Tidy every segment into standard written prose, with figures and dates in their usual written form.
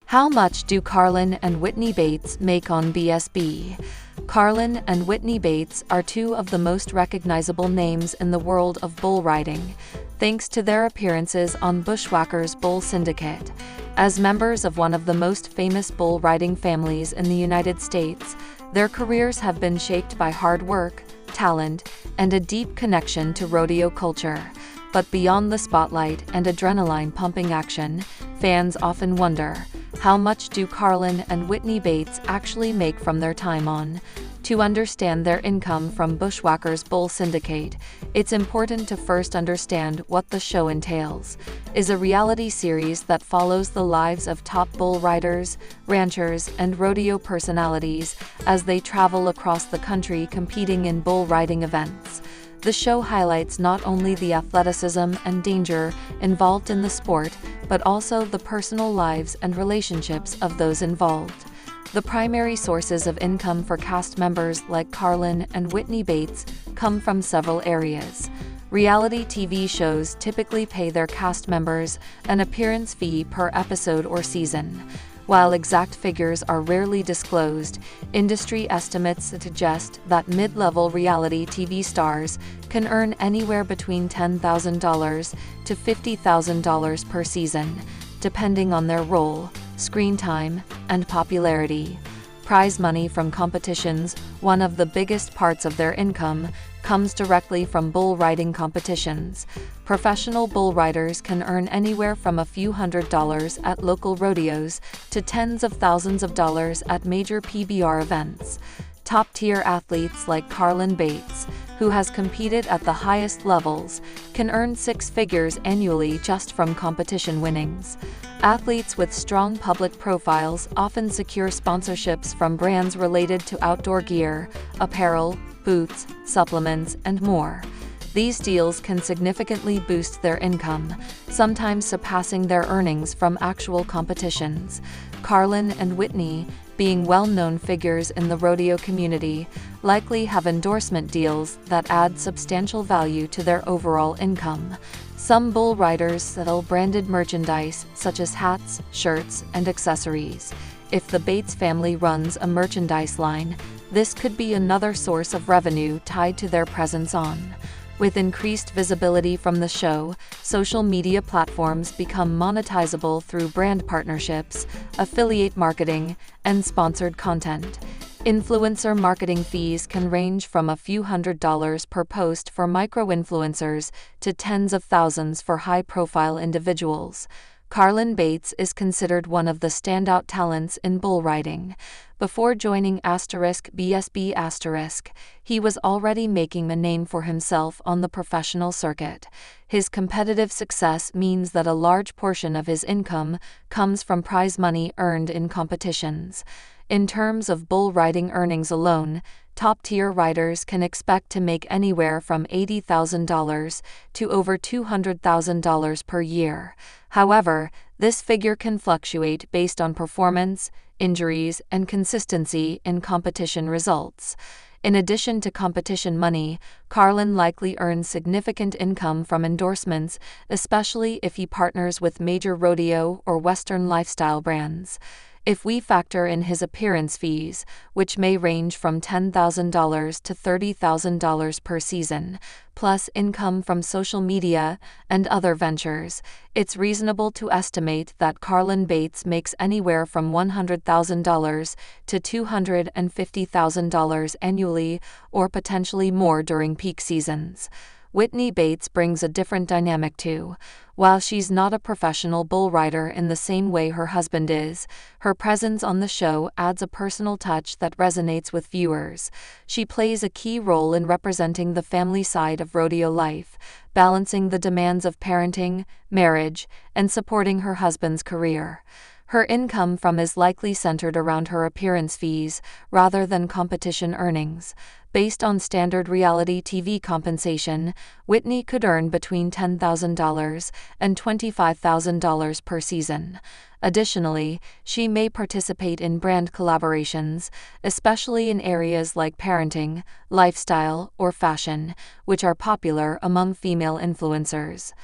How much do Carlin and Whitney Bates make on BSB? Carlin and Whitney Bates are two of the most recognizable names in the world of bull riding, thanks to their appearances on Bushwhackers Bull Syndicate. As members of one of the most famous bull riding families in the United States, their careers have been shaped by hard work, talent, and a deep connection to rodeo culture. But beyond the spotlight and adrenaline-pumping action, fans often wonder, how much do Carlin and Whitney Bates actually make from their time on? To understand their income from Bushwhackers Bull Syndicate, it's important to first understand what the show entails. Is a reality series that follows the lives of top bull riders, ranchers, and rodeo personalities as they travel across the country competing in bull riding events. The show highlights not only the athleticism and danger involved in the sport, but also the personal lives and relationships of those involved. The primary sources of income for cast members like Carlin and Whitney Bates come from several areas. Reality TV shows typically pay their cast members an appearance fee per episode or season. While exact figures are rarely disclosed, industry estimates suggest that mid-level reality TV stars can earn anywhere between $10,000 to $50,000 per season, depending on their role, screen time, and popularity. Prize money from competitions, one of the biggest parts of their income, comes directly from bull riding competitions. Professional bull riders can earn anywhere from a few $100s at local rodeos to tens of thousands of dollars at major PBR events. Top-tier athletes like Lawson Bates, who has competed at the highest levels, can earn six figures annually just from competition winnings. Athletes with strong public profiles often secure sponsorships from brands related to outdoor gear, apparel, boots, supplements, and more. These deals can significantly boost their income, sometimes surpassing their earnings from actual competitions. Carlin and Whitney, being well-known figures in the rodeo community, likely have endorsement deals that add substantial value to their overall income. Some bull riders sell branded merchandise such as hats, shirts, and accessories. If the Bates family runs a merchandise line, this could be another source of revenue tied to their presence on. With increased visibility from the show, social media platforms become monetizable through brand partnerships, affiliate marketing, and sponsored content. Influencer marketing fees can range from a few $100s per post for micro-influencers to tens of thousands for high-profile individuals. Lawson Bates is considered one of the standout talents in bull riding. Before joining BSB*, he was already making a name for himself on the professional circuit. His competitive success means that a large portion of his income comes from prize money earned in competitions. In terms of bull riding earnings alone, top-tier riders can expect to make anywhere from $80,000 to over $200,000 per year. However, this figure can fluctuate based on performance, injuries, and consistency in competition results. In addition to competition money, Carlin likely earns significant income from endorsements, especially if he partners with major rodeo or Western lifestyle brands. If we factor in his appearance fees, which may range from $10,000 to $30,000 per season, plus income from social media and other ventures, it's reasonable to estimate that Lawson Bates makes anywhere from $100,000 to $250,000 annually, or potentially more during peak seasons. Whitney Bates brings a different dynamic too. While she's not a professional bull rider in the same way her husband is, her presence on the show adds a personal touch that resonates with viewers. She plays a key role in representing the family side of rodeo life, balancing the demands of parenting, marriage, and supporting her husband's career. Her income from is likely centered around her appearance fees rather than competition earnings. Based on standard reality TV compensation, Whitney could earn between $10,000 and $25,000 per season. Additionally, she may participate in brand collaborations, especially in areas like parenting, lifestyle, or fashion, which are popular among female influencers.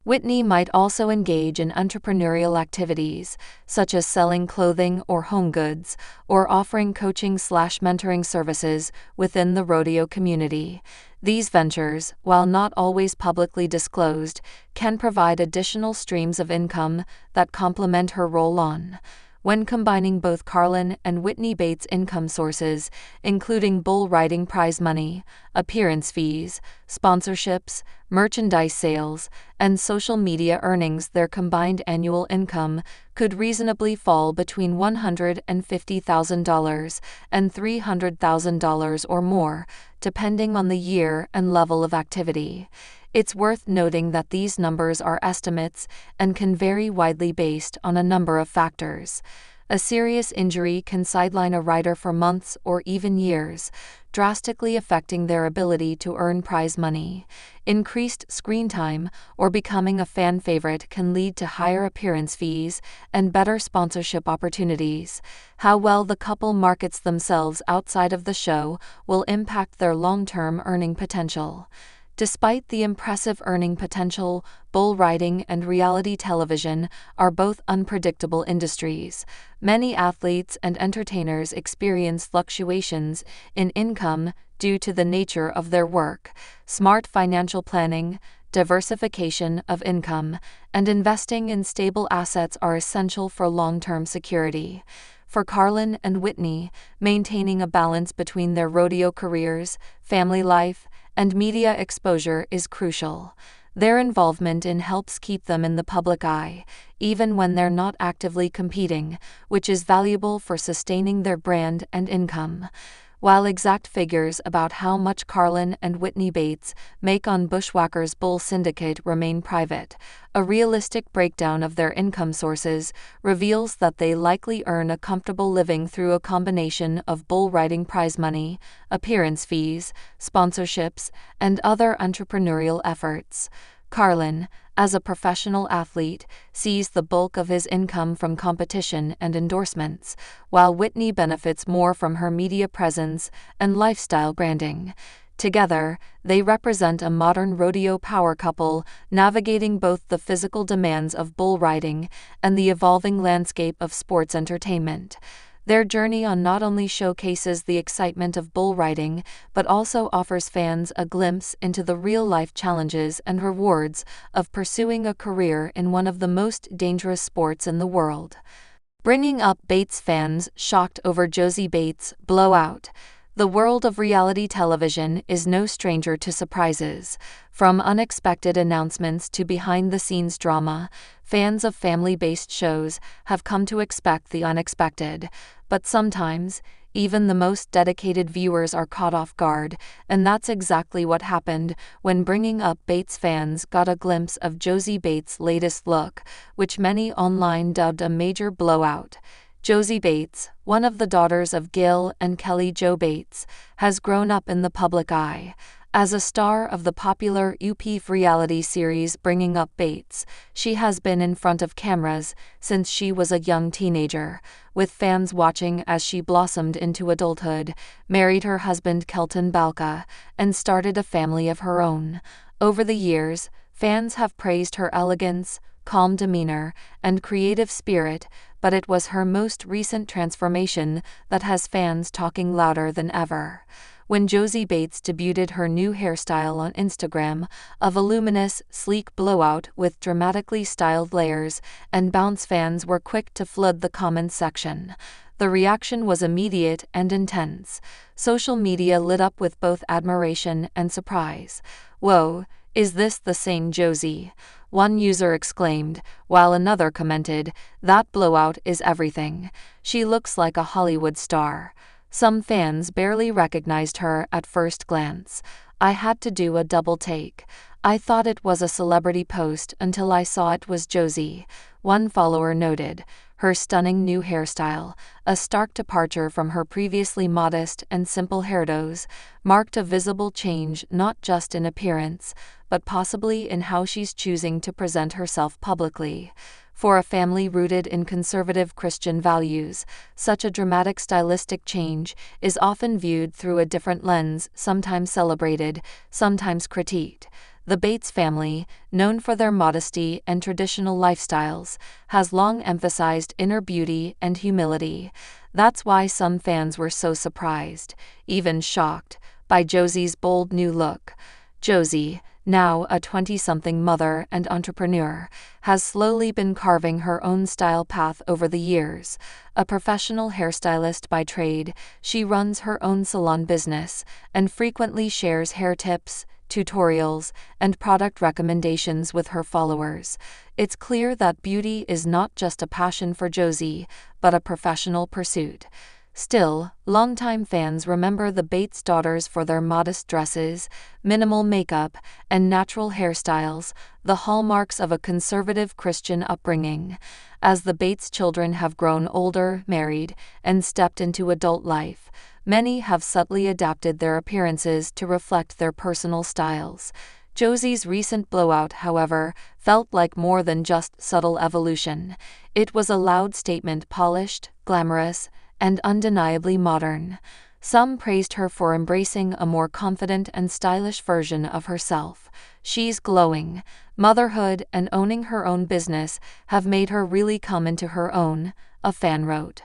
Whitney might also engage in entrepreneurial activities, such as selling clothing or home goods, or offering coaching/mentoring services within the rodeo community. These ventures, while not always publicly disclosed, can provide additional streams of income that complement her role on. When combining both Carlin and Whitney Bates' income sources, including bull riding prize money, appearance fees, sponsorships, merchandise sales, and social media earnings, their combined annual income could reasonably fall between $150,000 and $300,000 or more, depending on the year and level of activity. It's worth noting that these numbers are estimates and can vary widely based on a number of factors. A serious injury can sideline a rider for months or even years, drastically affecting their ability to earn prize money. Increased screen time or becoming a fan favorite can lead to higher appearance fees and better sponsorship opportunities. How well the couple markets themselves outside of the show will impact their long-term earning potential. Despite the impressive earning potential, bull riding and reality television are both unpredictable industries. Many athletes and entertainers experience fluctuations in income due to the nature of their work. Smart financial planning, diversification of income, and investing in stable assets are essential for long-term security. For Carlin and Whitney, maintaining a balance between their rodeo careers, family life, and media exposure is crucial. Their involvement helps keep them in the public eye, even when they're not actively competing, which is valuable for sustaining their brand and income. While exact figures about how much Carlin and Whitney Bates make on Bushwhackers' Bull Syndicate remain private, a realistic breakdown of their income sources reveals that they likely earn a comfortable living through a combination of bull riding prize money, appearance fees, sponsorships, and other entrepreneurial efforts. Carlin, as a professional athlete, sees the bulk of his income from competition and endorsements, while Whitney benefits more from her media presence and lifestyle branding. Together, they represent a modern rodeo power couple, navigating both the physical demands of bull riding and the evolving landscape of sports entertainment. Their journey on not only showcases the excitement of bull riding, but also offers fans a glimpse into the real-life challenges and rewards of pursuing a career in one of the most dangerous sports in the world. Bringing up Bates fans shocked over Josie Bates' blowout. The world of reality television is no stranger to surprises. From unexpected announcements to behind-the-scenes drama, fans of family-based shows have come to expect the unexpected. But sometimes, even the most dedicated viewers are caught off guard, and that's exactly what happened when Bringing Up Bates fans got a glimpse of Josie Bates' latest look, which many online dubbed a major blowout. Josie Bates, one of the daughters of Gil and Kelly Jo Bates, has grown up in the public eye. As a star of the popular UPtv reality series Bringing Up Bates, she has been in front of cameras since she was a young teenager, with fans watching as she blossomed into adulthood, married her husband Kelton Balka, and started a family of her own. Over the years, fans have praised her elegance, calm demeanor, and creative spirit, but it was her most recent transformation that has fans talking louder than ever. When Josie Bates debuted her new hairstyle on Instagram, a voluminous, sleek blowout with dramatically styled layers and bounce, fans were quick to flood the comments section. The reaction was immediate and intense. Social media lit up with both admiration and surprise. "Whoa, is this the same Josie?" one user exclaimed, while another commented, "That blowout is everything. She looks like a Hollywood star." Some fans barely recognized her at first glance. "I had to do a double take. I thought it was a celebrity post until I saw it was Josie," one follower noted. Her stunning new hairstyle, a stark departure from her previously modest and simple hairdos, marked a visible change not just in appearance, but possibly in how she's choosing to present herself publicly. For a family rooted in conservative Christian values, such a dramatic stylistic change is often viewed through a different lens, sometimes celebrated, sometimes critiqued. The Bates family, known for their modesty and traditional lifestyles, has long emphasized inner beauty and humility. That's why some fans were so surprised, even shocked, by Josie's bold new look. Josie, now a 20-something mother and entrepreneur, has slowly been carving her own style path over the years. A professional hairstylist by trade, she runs her own salon business and frequently shares hair tips, tutorials, and product recommendations with her followers. It's clear that beauty is not just a passion for Josie, but a professional pursuit. Still, longtime fans remember the Bates daughters for their modest dresses, minimal makeup, and natural hairstyles, the hallmarks of a conservative Christian upbringing. As the Bates children have grown older, married, and stepped into adult life, many have subtly adapted their appearances to reflect their personal styles. Josie's recent blowout, however, felt like more than just subtle evolution. It was a loud statement, polished, glamorous, and undeniably modern. Some praised her for embracing a more confident and stylish version of herself. She's glowing. Motherhood and owning her own business have made her really come into her own, a fan wrote.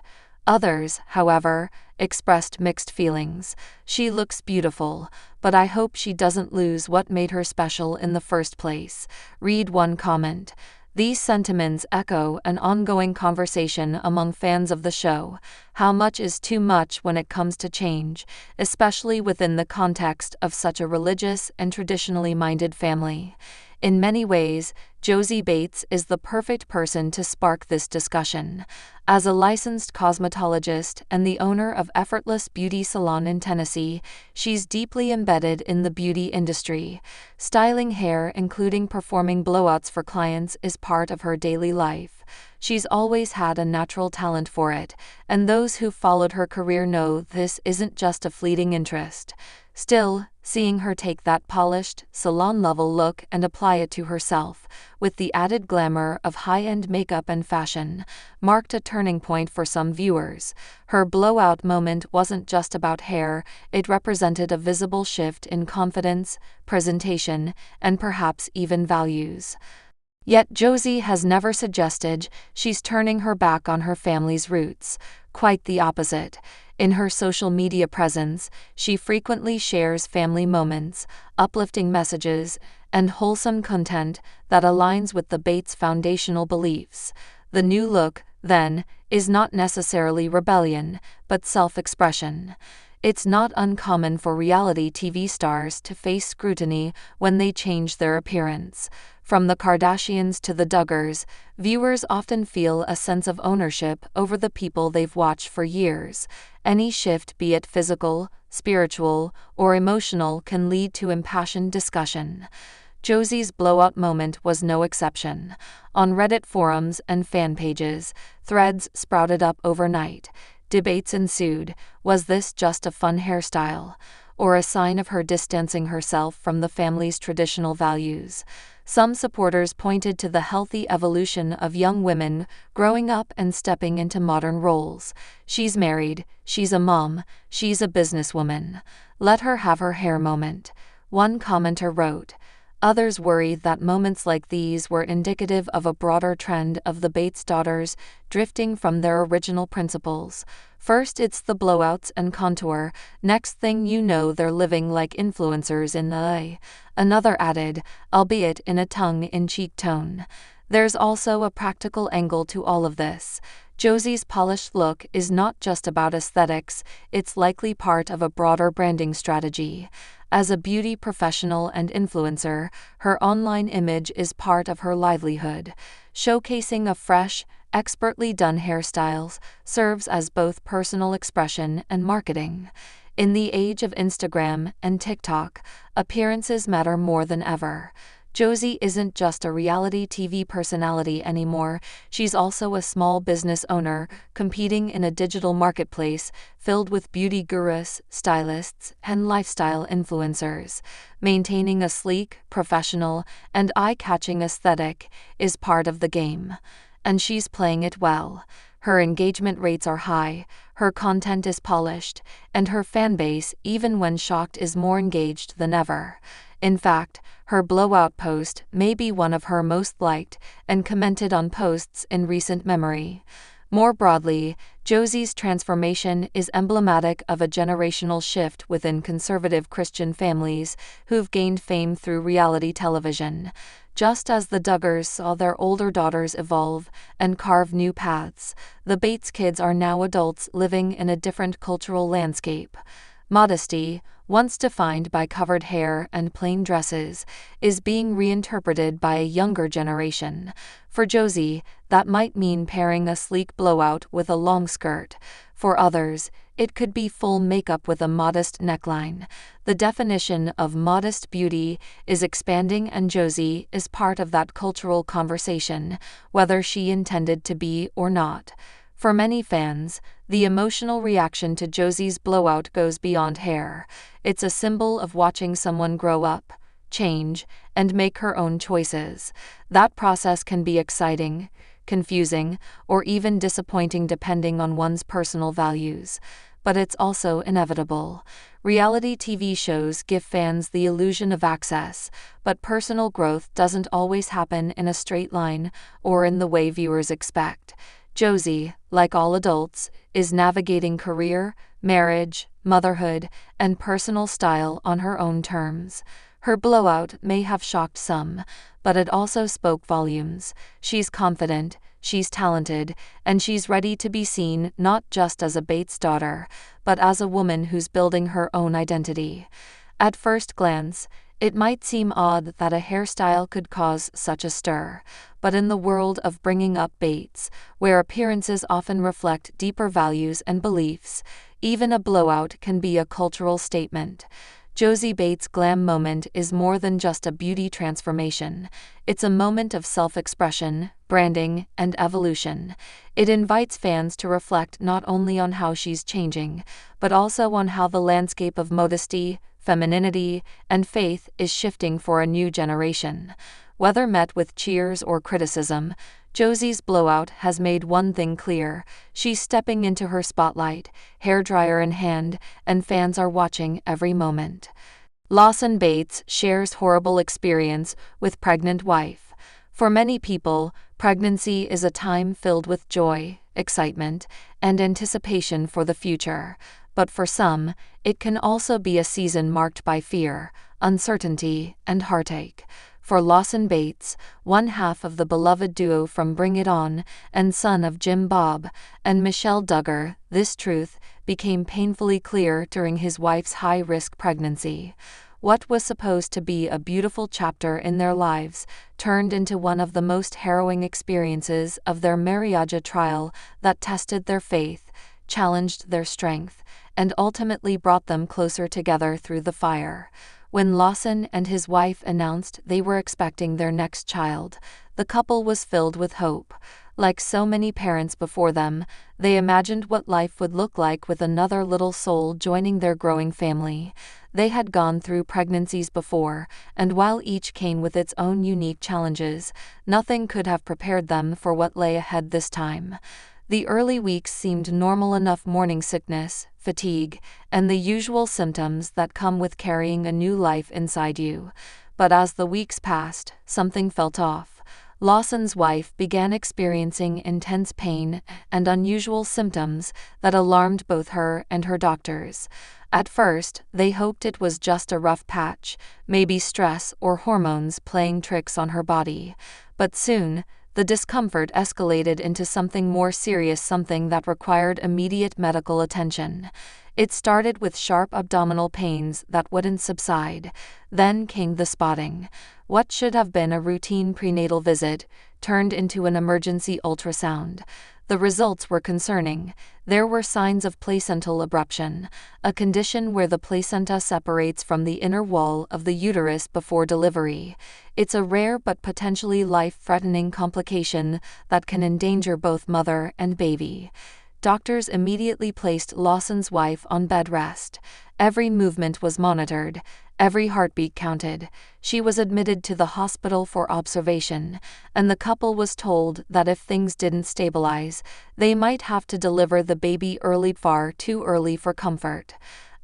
Others, however, expressed mixed feelings. She looks beautiful, but I hope she doesn't lose what made her special in the first place. Read one comment. These sentiments echo an ongoing conversation among fans of the show. How much is too much when it comes to change, especially within the context of such a religious and traditionally minded family? In many ways, Josie Bates is the perfect person to spark this discussion. As a licensed cosmetologist and the owner of Effortless Beauty Salon in Tennessee, she's deeply embedded in the beauty industry. Styling hair, including performing blowouts for clients, is part of her daily life. She's always had a natural talent for it, and those who followed her career know this isn't just a fleeting interest. Still, seeing her take that polished, salon-level look and apply it to herself, with the added glamour of high-end makeup and fashion, marked a turning point for some viewers. Her blowout moment wasn't just about hair, it represented a visible shift in confidence, presentation, and perhaps even values. Yet Josie has never suggested she's turning her back on her family's roots. Quite the opposite. In her social media presence, she frequently shares family moments, uplifting messages, and wholesome content that aligns with the Bates' foundational beliefs. The new look, then, is not necessarily rebellion, but self-expression. It's not uncommon for reality TV stars to face scrutiny when they change their appearance. From the Kardashians to the Duggars, viewers often feel a sense of ownership over the people they've watched for years. Any shift, be it physical, spiritual, or emotional, can lead to impassioned discussion. Josie's blowout moment was no exception. On Reddit forums and fan pages, threads sprouted up overnight. Debates ensued. Was this just a fun hairstyle, or a sign of her distancing herself from the family's traditional values? Some supporters pointed to the healthy evolution of young women growing up and stepping into modern roles. She's married, she's a mom, she's a businesswoman. Let her have her hair moment, one commenter wrote. Others worried that moments like these were indicative of a broader trend of the Bates daughters drifting from their original principles. First it's the blowouts and contour, next thing you know they're living like influencers in LA. Another added, albeit in a tongue-in-cheek tone. There's also a practical angle to all of this. Josie's polished look is not just about aesthetics, it's likely part of a broader branding strategy. As a beauty professional and influencer, her online image is part of her livelihood. Showcasing a fresh, expertly done hairstyles serves as both personal expression and marketing. In the age of Instagram and TikTok, appearances matter more than ever. Josie isn't just a reality TV personality anymore, she's also a small business owner, competing in a digital marketplace filled with beauty gurus, stylists, and lifestyle influencers. Maintaining a sleek, professional, and eye-catching aesthetic is part of the game. And she's playing it well. Her engagement rates are high, her content is polished, and her fanbase, even when shocked, is more engaged than ever. In fact, her blowout post may be one of her most liked and commented on posts in recent memory. More broadly, Josie's transformation is emblematic of a generational shift within conservative Christian families who've gained fame through reality television. Just as the Duggars saw their older daughters evolve and carve new paths, the Bates kids are now adults living in a different cultural landscape. Modesty, once defined by covered hair and plain dresses, is being reinterpreted by a younger generation. For Josie, that might mean pairing a sleek blowout with a long skirt. For others, it could be full makeup with a modest neckline. The definition of modest beauty is expanding, and Josie is part of that cultural conversation, whether she intended to be or not. For many fans, the emotional reaction to Josie's blowout goes beyond hair. It's a symbol of watching someone grow up, change, and make her own choices. That process can be exciting, confusing, or even disappointing depending on one's personal values. But it's also inevitable. Reality TV shows give fans the illusion of access, but personal growth doesn't always happen in a straight line or in the way viewers expect. Josie, like all adults, is navigating career, marriage, motherhood, and personal style on her own terms. Her blowout may have shocked some, but it also spoke volumes. She's confident, she's talented, and she's ready to be seen not just as a Bates daughter, but as a woman who's building her own identity. At first glance, it might seem odd that a hairstyle could cause such a stir, but in the world of bringing up Bates, where appearances often reflect deeper values and beliefs, even a blowout can be a cultural statement. Josie Bates' glam moment is more than just a beauty transformation. It's a moment of self-expression, branding, and evolution. It invites fans to reflect not only on how she's changing, but also on how the landscape of modesty, femininity, and faith is shifting for a new generation. Whether met with cheers or criticism, Josie's blowout has made one thing clear: she's stepping into her spotlight, hairdryer in hand, and fans are watching every moment. Lawson Bates shares horrible experience with pregnant wife. For many people, pregnancy is a time filled with joy, excitement, and anticipation for the future. But for some, it can also be a season marked by fear, uncertainty, and heartache. For Lawson Bates, one half of the beloved duo from Bring It On, and son of Jim Bob and Michelle Duggar, this truth became painfully clear during his wife's high-risk pregnancy. What was supposed to be a beautiful chapter in their lives turned into one of the most harrowing experiences of their marriage, a trial that tested their faith, challenged their strength, and ultimately brought them closer together through the fire. When Lawson and his wife announced they were expecting their next child, the couple was filled with hope. Like so many parents before them, they imagined what life would look like with another little soul joining their growing family. They had gone through pregnancies before, and while each came with its own unique challenges, nothing could have prepared them for what lay ahead this time. The early weeks seemed normal enough: morning sickness, fatigue, and the usual symptoms that come with carrying a new life inside you. But as the weeks passed, something felt off. Lawson's wife began experiencing intense pain and unusual symptoms that alarmed both her and her doctors. At first, they hoped it was just a rough patch, maybe stress or hormones playing tricks on her body. But soon, the discomfort escalated into something more serious, something that required immediate medical attention. It started with sharp abdominal pains that wouldn't subside. Then came the spotting. What should have been a routine prenatal visit turned into an emergency ultrasound. The results were concerning. There were signs of placental abruption, a condition where the placenta separates from the inner wall of the uterus before delivery. It's a rare but potentially life-threatening complication that can endanger both mother and baby. Doctors immediately placed Lawson's wife on bed rest. Every movement was monitored, every heartbeat counted. She was admitted to the hospital for observation, and the couple was told that if things didn't stabilize, they might have to deliver the baby early, far too early for comfort.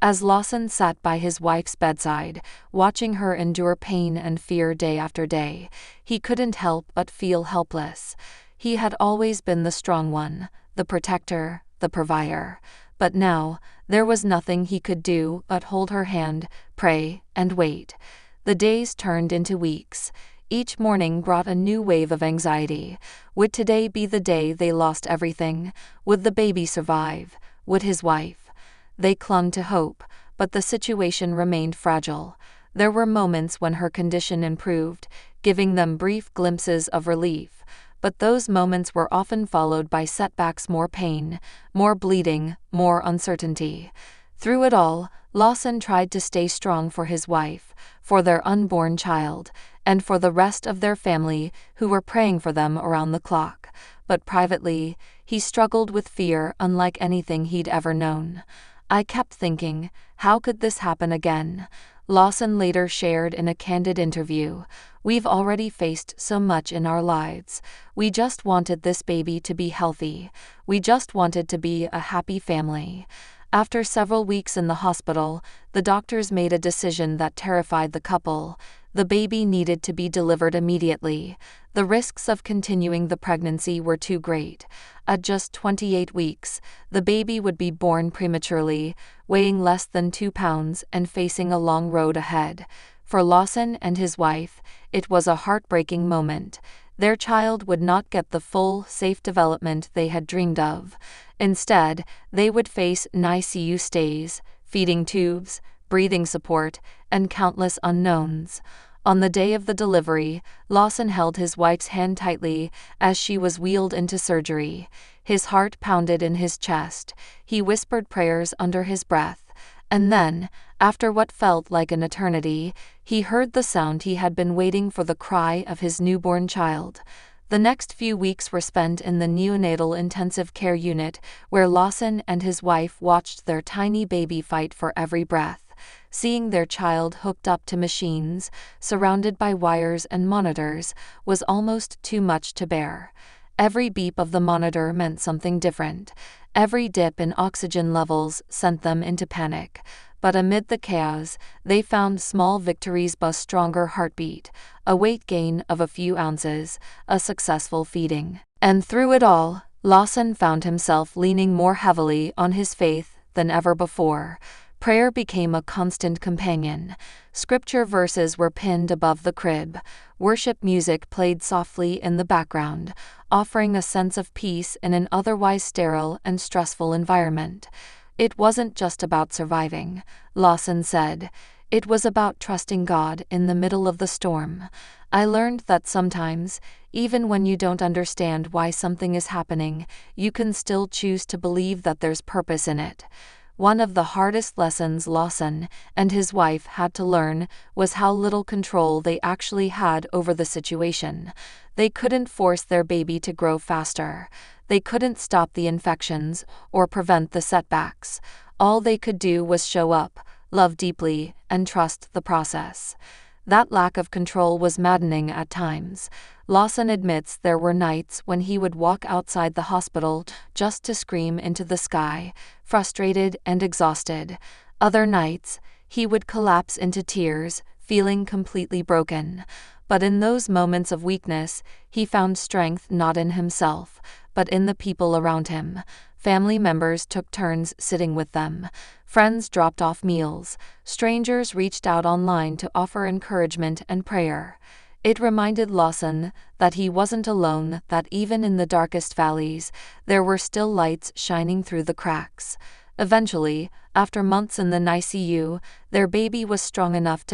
As Lawson sat by his wife's bedside, watching her endure pain and fear day after day, he couldn't help but feel helpless. He had always been the strong one, the protector, the provider. But now, there was nothing he could do but hold her hand, pray, and wait. The days turned into weeks. Each morning brought a new wave of anxiety. Would today be the day they lost everything? Would the baby survive? Would his wife? They clung to hope, but the situation remained fragile. There were moments when her condition improved, giving them brief glimpses of relief. But those moments were often followed by setbacks, more pain, more bleeding, more uncertainty. Through it all, Lawson tried to stay strong for his wife, for their unborn child, and for the rest of their family who were praying for them around the clock. But privately, he struggled with fear unlike anything he'd ever known. "I kept thinking, how could this happen again?" Lawson later shared in a candid interview. "We've already faced so much in our lives. We just wanted this baby to be healthy. We just wanted to be a happy family." After several weeks in the hospital, the doctors made a decision that terrified the couple. The baby needed to be delivered immediately. The risks of continuing the pregnancy were too great. At just 28 weeks, the baby would be born prematurely, weighing less than 2 pounds and facing a long road ahead. For Lawson and his wife, it was a heartbreaking moment. Their child would not get the full, safe development they had dreamed of. Instead, they would face NICU stays, feeding tubes, breathing support, and countless unknowns. On the day of the delivery, Lawson held his wife's hand tightly as she was wheeled into surgery. His heart pounded in his chest. He whispered prayers under his breath. And then, after what felt like an eternity, he heard the sound he had been waiting for, the cry of his newborn child. The next few weeks were spent in the neonatal intensive care unit, where Lawson and his wife watched their tiny baby fight for every breath. Seeing their child hooked up to machines, surrounded by wires and monitors, was almost too much to bear. Every beep of the monitor meant something different. Every dip in oxygen levels sent them into panic. But amid the chaos, they found small victories: a stronger heartbeat, a weight gain of a few ounces, a successful feeding. And through it all, Lawson found himself leaning more heavily on his faith than ever before. Prayer became a constant companion. Scripture verses were pinned above the crib. Worship music played softly in the background, offering a sense of peace in an otherwise sterile and stressful environment. "It wasn't just about surviving," Lawson said. "It was about trusting God in the middle of the storm. I learned that sometimes, even when you don't understand why something is happening, you can still choose to believe that there's purpose in it." One of the hardest lessons Lawson and his wife had to learn was how little control they actually had over the situation. They couldn't force their baby to grow faster. They couldn't stop the infections or prevent the setbacks. All they could do was show up, love deeply, and trust the process. That lack of control was maddening at times. Lawson admits there were nights when he would walk outside the hospital just to scream into the sky, frustrated and exhausted. Other nights, he would collapse into tears, feeling completely broken. But in those moments of weakness, he found strength not in himself, but in the people around him. Family members took turns sitting with them. Friends dropped off meals. Strangers reached out online to offer encouragement and prayer. It reminded Lawson that he wasn't alone, that even in the darkest valleys, there were still lights shining through the cracks. Eventually, after months in the NICU, their baby was strong enough to